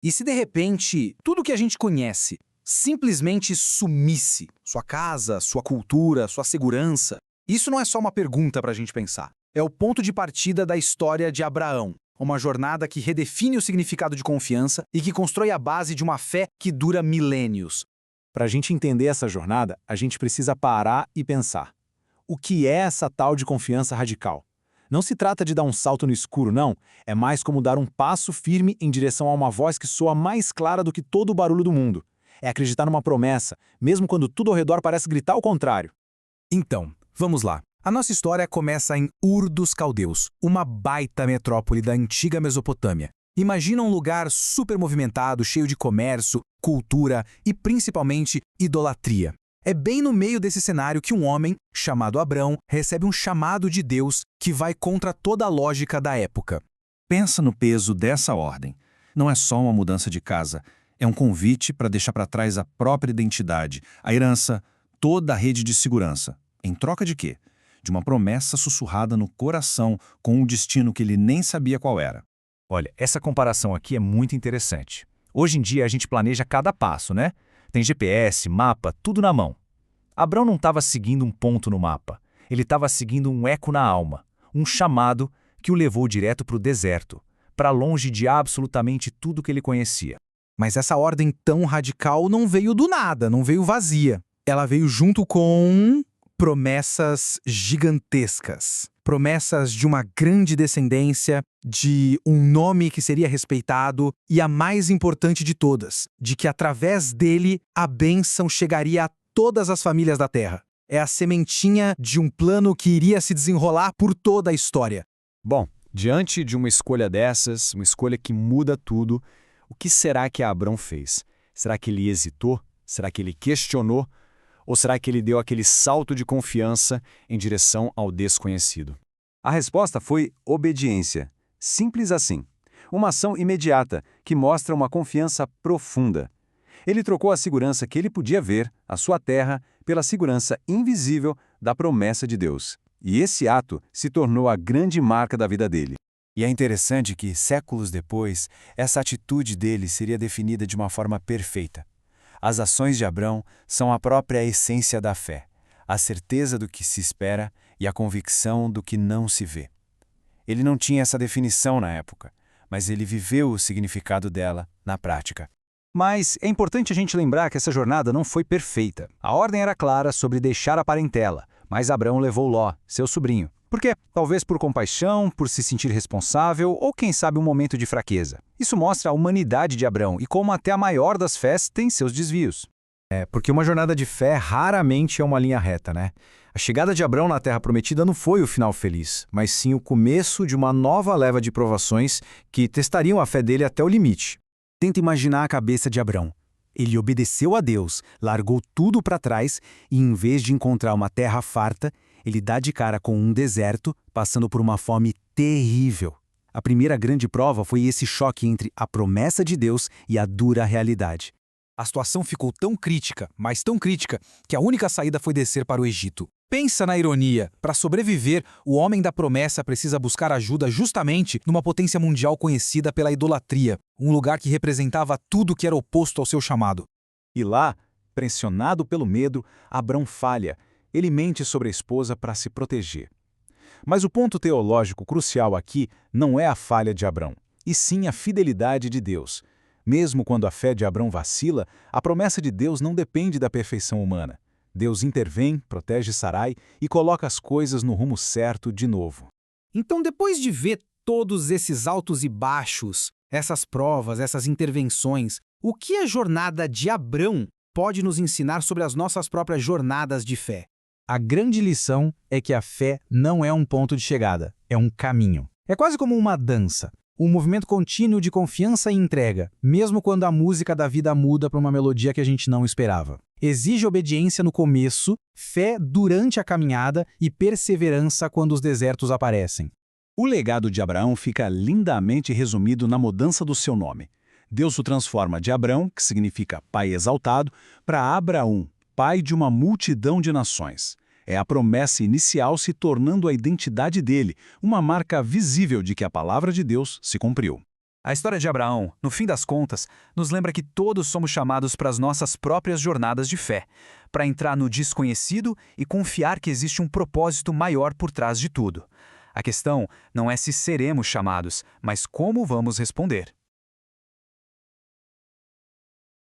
E se de repente tudo que a gente conhece simplesmente sumisse? Sua casa, sua cultura, sua segurança? Isso não é só uma pergunta para a gente pensar. É o ponto de partida da história de Abraão, uma jornada que redefine o significado de confiança e que constrói a base de uma fé que dura milênios. Para a gente entender essa jornada, a gente precisa parar e pensar. O que é essa tal de confiança radical? Não se trata de dar um salto no escuro, não. É mais como dar um passo firme em direção a uma voz que soa mais clara do que todo o barulho do mundo. É acreditar numa promessa, mesmo quando tudo ao redor parece gritar o contrário. Então, vamos lá. A nossa história começa em Ur dos Caldeus, uma baita metrópole da antiga Mesopotâmia. Imagina um lugar super movimentado, cheio de comércio, cultura e principalmente idolatria. É bem no meio desse cenário que um homem, chamado Abrão, recebe um chamado de Deus que vai contra toda a lógica da época. Pensa no peso dessa ordem. Não é só uma mudança de casa, é um convite para deixar para trás a própria identidade, a herança, toda a rede de segurança. Em troca de quê? De uma promessa sussurrada no coração com um destino que ele nem sabia qual era. Olha, essa comparação aqui é muito interessante. Hoje em dia a gente planeja cada passo, né? Tem GPS, mapa, tudo na mão. Abrão não estava seguindo um ponto no mapa. Ele estava seguindo um eco na alma, um chamado que o levou direto para o deserto, para longe de absolutamente tudo que ele conhecia. Mas essa ordem tão radical não veio do nada, não veio vazia. Ela veio junto com promessas gigantescas. Promessas de uma grande descendência, de um nome que seria respeitado e a mais importante de todas, de que através dele a bênção chegaria a todas as famílias da terra. É a sementinha de um plano que iria se desenrolar por toda a história. Bom, diante de uma escolha dessas, uma escolha que muda tudo, o que será que Abrão fez? Será que ele hesitou? Será que ele questionou? Ou será que ele deu aquele salto de confiança em direção ao desconhecido? A resposta foi obediência. Simples assim. Uma ação imediata que mostra uma confiança profunda. Ele trocou a segurança que ele podia ver, a sua terra, pela segurança invisível da promessa de Deus. E esse ato se tornou a grande marca da vida dele. E é interessante que, séculos depois, essa atitude dele seria definida de uma forma perfeita. As ações de Abrão são a própria essência da fé, a certeza do que se espera e a convicção do que não se vê. Ele não tinha essa definição na época, mas ele viveu o significado dela na prática. Mas é importante a gente lembrar que essa jornada não foi perfeita. A ordem era clara sobre deixar a parentela, mas Abrão levou Ló, seu sobrinho. Por quê? Talvez por compaixão, por se sentir responsável ou, quem sabe, um momento de fraqueza. Isso mostra a humanidade de Abrão e como até a maior das fés tem seus desvios. Porque uma jornada de fé raramente é uma linha reta, né? A chegada de Abrão na Terra Prometida não foi o final feliz, mas sim o começo de uma nova leva de provações que testariam a fé dele até o limite. Tenta imaginar a cabeça de Abrão. Ele obedeceu a Deus, largou tudo para trás e, em vez de encontrar uma terra farta, ele dá de cara com um deserto, passando por uma fome terrível. A primeira grande prova foi esse choque entre a promessa de Deus e a dura realidade. A situação ficou tão crítica, mas tão crítica, que a única saída foi descer para o Egito. Pensa na ironia. Para sobreviver, o homem da promessa precisa buscar ajuda justamente numa potência mundial conhecida pela idolatria, um lugar que representava tudo que era oposto ao seu chamado. E lá, pressionado pelo medo, Abrão falha. Ele mente sobre a esposa para se proteger. Mas o ponto teológico crucial aqui não é a falha de Abrão, e sim a fidelidade de Deus. Mesmo quando a fé de Abrão vacila, a promessa de Deus não depende da perfeição humana. Deus intervém, protege Sarai e coloca as coisas no rumo certo de novo. Então, depois de ver todos esses altos e baixos, essas provas, essas intervenções, o que a jornada de Abrão pode nos ensinar sobre as nossas próprias jornadas de fé? A grande lição é que a fé não é um ponto de chegada, é um caminho. É quase como uma dança, um movimento contínuo de confiança e entrega, mesmo quando a música da vida muda para uma melodia que a gente não esperava. Exige obediência no começo, fé durante a caminhada e perseverança quando os desertos aparecem. O legado de Abraão fica lindamente resumido na mudança do seu nome. Deus o transforma de Abrão, que significa pai exaltado, para Abraão, pai de uma multidão de nações. É a promessa inicial se tornando a identidade dele, uma marca visível de que a palavra de Deus se cumpriu. A história de Abraão, no fim das contas, nos lembra que todos somos chamados para as nossas próprias jornadas de fé, para entrar no desconhecido e confiar que existe um propósito maior por trás de tudo. A questão não é se seremos chamados, mas como vamos responder.